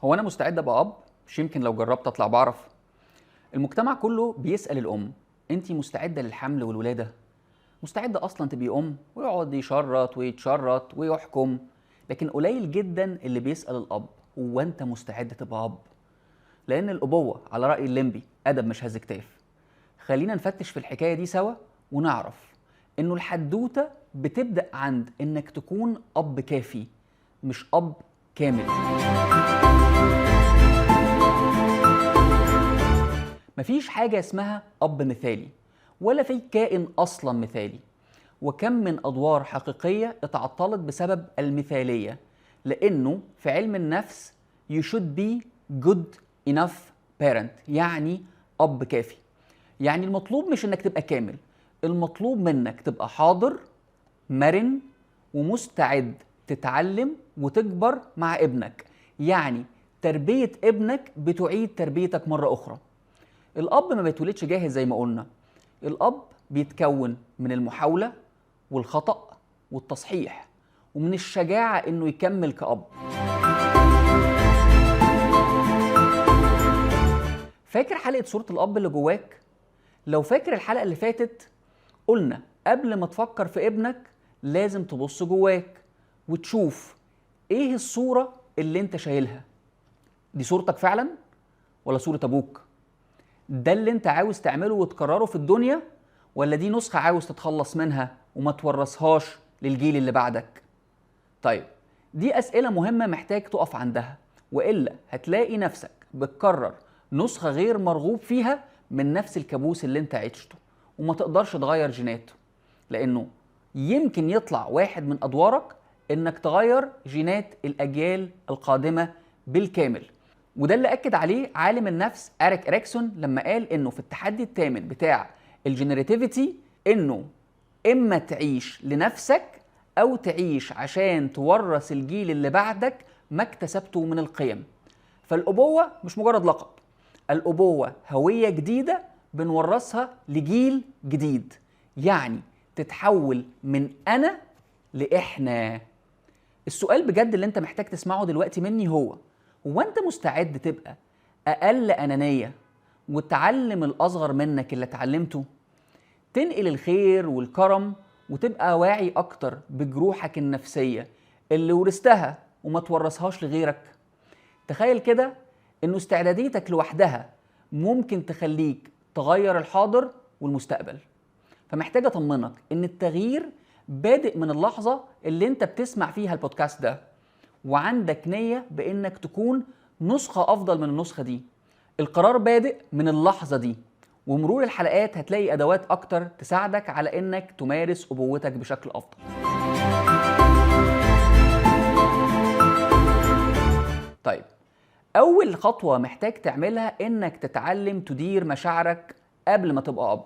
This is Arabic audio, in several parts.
هو أنا مستعد أبقى أب؟ مش يمكن لو جربت أطلع بعرف؟ المجتمع كله بيسأل الأم: أنتِ مستعدة للحمل والولادة؟ مستعدة أصلا تبقي أم؟ ويقعد يشرط ويتشرط ويحكم، لكن قليل جدا اللي بيسأل الأب: هو أنت مستعد تبقى أب؟ لأن الأبوة على رأي الليمبي أدب مش هز كتاف. خلينا نفتش في الحكاية دي سوا ونعرف إنه الحدوتة بتبدأ عند إنك تكون أب كافي، مش أب كامل. مفيش حاجة اسمها أب مثالي، ولا في كائن أصلا مثالي. وكم من أدوار حقيقية اتعطلت بسبب المثالية، لأنه في علم النفس you should be good enough parent، يعني أب كافي. يعني المطلوب مش إنك تبقى كامل، المطلوب منك تبقى حاضر، مرن، ومستعد تتعلم وتكبر مع ابنك. يعني تربية ابنك بتعيد تربيتك مرة أخرى. الأب ما بيتولدش جاهز زي ما قلنا، الأب بيتكون من المحاولة والخطأ والتصحيح، ومن الشجاعة إنه يكمل كأب. فاكر حلقة صورة الأب اللي جواك؟ لو فاكر الحلقة اللي فاتت قلنا قبل ما تفكر في ابنك لازم تبص جواك وتشوف إيه الصورة اللي أنت شايلها. دي صورتك فعلا ولا صورة أبوك؟ ده اللي أنت عاوز تعمله وتكرره في الدنيا، ولا دي نسخة عاوز تتخلص منها وما تورثهاش للجيل اللي بعدك؟ طيب، دي أسئلة مهمة محتاج تقف عندها، وإلا هتلاقي نفسك بتكرر نسخة غير مرغوب فيها من نفس الكابوس اللي انت عشته، وما تقدرش تغير جيناته. لأنه يمكن يطلع واحد من أدوارك إنك تغير جينات الأجيال القادمة بالكامل. وده اللي أكد عليه عالم النفس إريك إريكسون لما قال إنه في التحدي الثامن بتاع الجينيراتيفيتي إنه إما تعيش لنفسك أو تعيش عشان تورث الجيل اللي بعدك ما اكتسبته من القيم. فالأبوة مش مجرد لقب، الأبوة هوية جديدة بنورثها لجيل جديد، يعني تتحول من أنا لإحنا. السؤال بجد اللي انت محتاج تسمعه دلوقتي مني هو أنت مستعد تبقى أقل أنانية وتعلم الأصغر منك اللي اتعلمته؟ تنقل الخير والكرم وتبقى واعي أكتر بجروحك النفسية اللي ورثتها وما تورثهاش لغيرك؟ تخيل كده إنه استعداديتك لوحدها ممكن تخليك تغير الحاضر والمستقبل. فمحتاج أطمنك إن التغيير بادئ من اللحظة اللي انت بتسمع فيها البودكاست ده، وعندك نية بإنك تكون نسخة أفضل من النسخة دي. القرار بادئ من اللحظة دي، ومرور الحلقات هتلاقي أدوات أكتر تساعدك على إنك تمارس أبوتك بشكل أفضل. طيب، أول خطوة محتاج تعملها إنك تتعلم تدير مشاعرك قبل ما تبقى أب.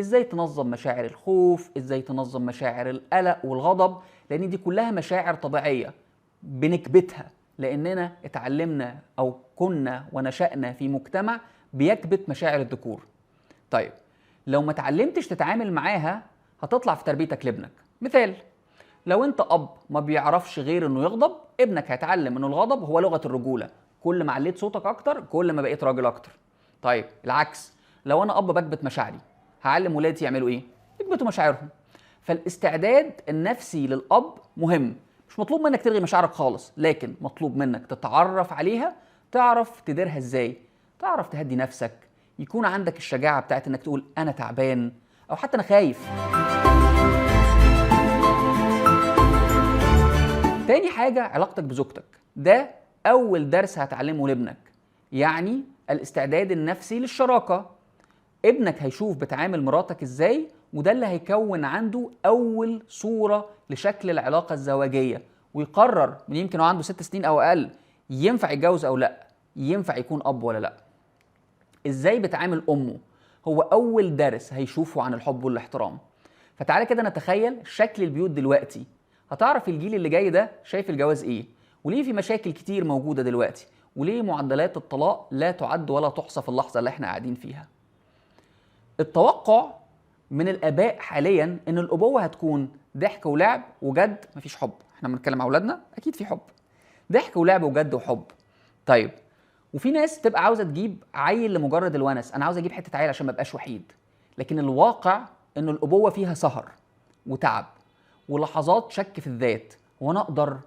إزاي تنظم مشاعر الخوف، إزاي تنظم مشاعر القلق والغضب، لأن دي كلها مشاعر طبيعية بنكبتها لأننا اتعلمنا أو كنا ونشأنا في مجتمع بيكبت مشاعر الذكور. طيب، لو ما اتعلمتش تتعامل معاها هتطلع في تربيتك لابنك. مثال، لو انت أب ما بيعرفش غير انه يغضب، ابنك هيتعلم انه الغضب هو لغة الرجولة. كل ما عليت صوتك اكتر كل ما بقيت راجل اكتر. طيب العكس، لو انا أب بكبت مشاعري، هعلم ولادي يعملوا ايه؟ يكبتوا مشاعرهم. فالاستعداد النفسي للأب مهم. مش مطلوب منك تلغي مشاعرك خالص، لكن مطلوب منك تتعرف عليها، تعرف تديرها ازاي، تعرف تهدي نفسك، يكون عندك الشجاعة بتاعت انك تقول انا تعبان او حتى انا خايف. تاني حاجة علاقتك بزوجتك، ده اول درس هتعلمه لابنك، يعني الاستعداد النفسي للشراكة. ابنك هيشوف بتعامل مراتك ازاي، وده اللي هيكون عنده اول صورة لشكل العلاقة الزواجية، ويقرر من يمكن هو عنده 6 سنين او اقل ينفع يتجوز او لا، ينفع يكون اب ولا لا. ازاي بتعامل امه هو اول درس هيشوفه عن الحب والاحترام. فتعالى كده نتخيل شكل البيوت دلوقتي، هتعرف الجيل اللي جاي ده شايف الجواز ايه، وليه في مشاكل كتير موجودة دلوقتي، وليه معدلات الطلاق لا تعد ولا تحصى في اللحظة اللي احنا قاعدين فيها. التوقع من الآباء حاليا ان الأبوة هتكون ضحك ولعب وجد، مفيش حب. احنا بنتكلم مع اولادنا اكيد في حب، ضحك ولعب وجد وحب. طيب، وفي ناس تبقى عاوزه تجيب عيل لمجرد الونس، انا عاوز اجيب حته عيل عشان ما ابقاش وحيد. لكن الواقع انه الابوه فيها سهر وتعب ولحظات شك في الذات، وانا اقدر،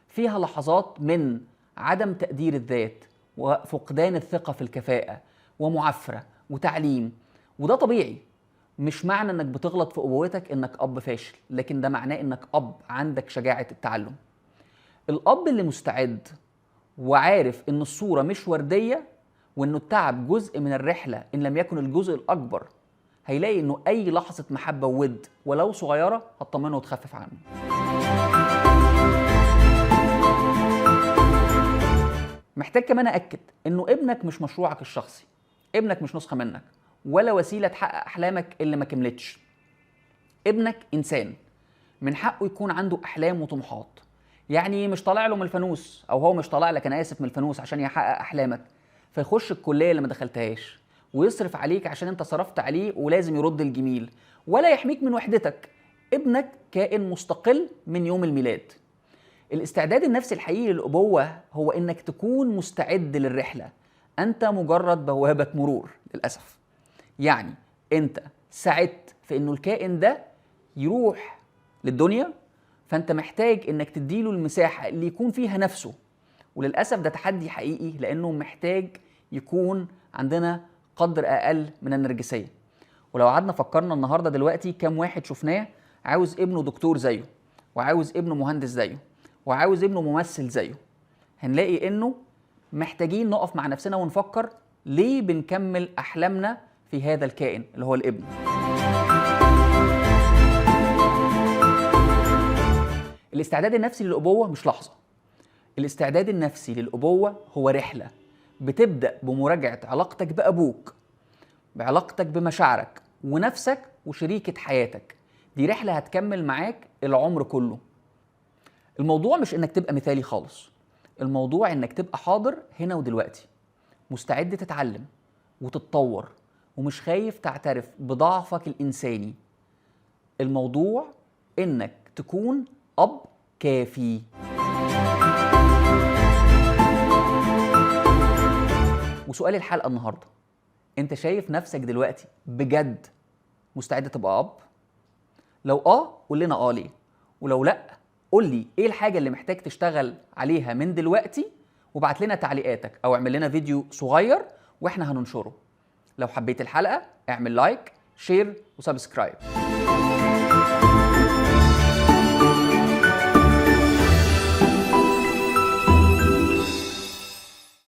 فيها لحظات من عدم تقدير الذات وفقدان الثقه في الكفاءه ومعافره وتعليم. وده طبيعي، مش معنى انك بتغلط في ابوتك انك اب فاشل، لكن ده معناه انك اب عندك شجاعه التعلم. الاب اللي مستعد وعارف ان الصوره مش ورديه وانه التعب جزء من الرحله ان لم يكن الجزء الاكبر، هيلاقي انه اي لحظه محبه وود ولو صغيره هتطمنه وتخفف عنه. محتاج كمان اكد انه ابنك مش مشروعك الشخصي، ابنك مش نسخه منك ولا وسيله تحقق احلامك اللي ما كملتش. ابنك انسان من حقه يكون عنده احلام وطموحات، يعني مش طالع له من الفانوس، او هو مش طالع لك، انا اسف، من الفانوس عشان يحقق احلامك فيخش الكليه اللي ما دخلتهاش ويصرف عليك عشان انت صرفت عليه ولازم يرد الجميل، ولا يحميك من وحدتك. ابنك كائن مستقل من يوم الميلاد. الاستعداد النفسي الحقيقي للابوه هو انك تكون مستعد للرحله، انت مجرد بوابه مرور للاسف. يعني انت سعدت في انه الكائن ده يروح للدنيا، فانت محتاج انك تديله المساحه اللي يكون فيها نفسه. وللاسف ده تحدي حقيقي، لانه محتاج يكون عندنا قدر اقل من النرجسيه. ولو قعدنا فكرنا النهارده دلوقتي كم واحد شفناه عاوز ابنه دكتور زيه، وعاوز ابنه مهندس زيه، وعاوز ابنه ممثل زيه، هنلاقي انه محتاجين نقف مع نفسنا ونفكر ليه بنكمل احلامنا في هذا الكائن اللي هو الابن. الاستعداد النفسي للأبوة مش لحظة. الاستعداد النفسي للأبوة هو رحلة بتبدأ بمراجعة علاقتك بأبوك، بعلاقتك بمشاعرك ونفسك وشريكة حياتك. دي رحلة هتكمل معاك العمر كله. الموضوع مش انك تبقى مثالي خالص، الموضوع انك تبقى حاضر هنا ودلوقتي، مستعد تتعلم وتتطور ومش خايف تعترف بضعفك الإنساني. الموضوع انك تكون أب كافي. وسؤال الحلقة النهاردة، انت شايف نفسك دلوقتي بجد مستعد تبقى أب؟ لو قول لنا ليه، ولو لا قول لي ايه الحاجة اللي محتاج تشتغل عليها من دلوقتي، وبعت لنا تعليقاتك او اعمل لنا فيديو صغير واحنا هننشره. لو حبيت الحلقة اعمل لايك، شير وسبسكرايب.